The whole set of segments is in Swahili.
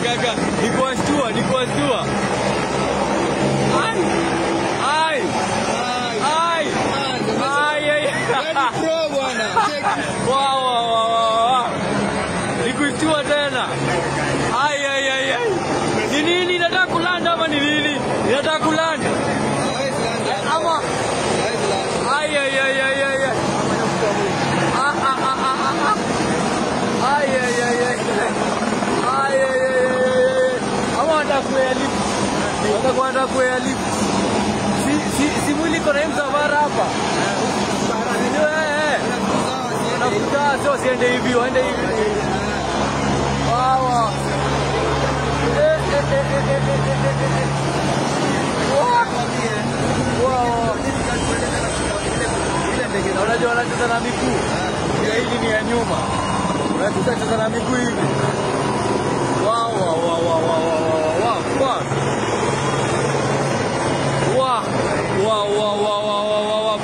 kaka. Niko ashtua. Ai. Pro bwana. Wow. Nikushtua tena. Ai. Ni nini nataka kulanda ama ni nini? Nataka kulanda. Ama ai. Ama nataka kuya lift. Si mwili kona msafara hapa. Nafuta sio siende hivi, waende hivi. Wow. Unajua wanacheza na miguu. Hili ni ya nyuma. Wanacheza na miguu hivi. Wow.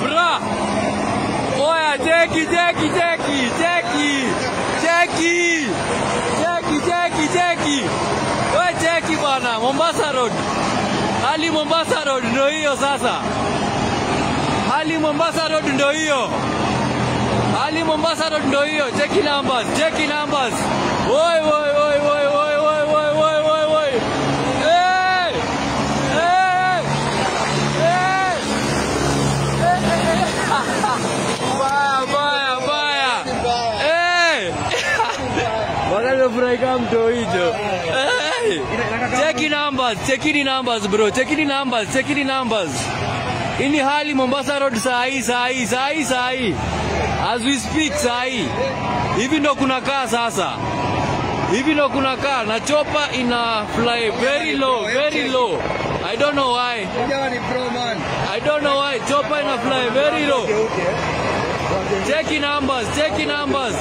Bra. Oya, cheki. Wewe cheki bwana, Mombasa Road. Hali Mombasa Road ndio hiyo sasa. Hali Mombasa Road ndio hiyo. Cheki numbers. Oi. Wakati furaika mto hicho. Check the numbers bro. Check the numbers. Ini hali Mombasa Road sahi. As we speak sahi. Hivi ndo kunakaa sasa. Na chopper ina fly very low. I don't know why. Chopper ina fly very low. Check the numbers.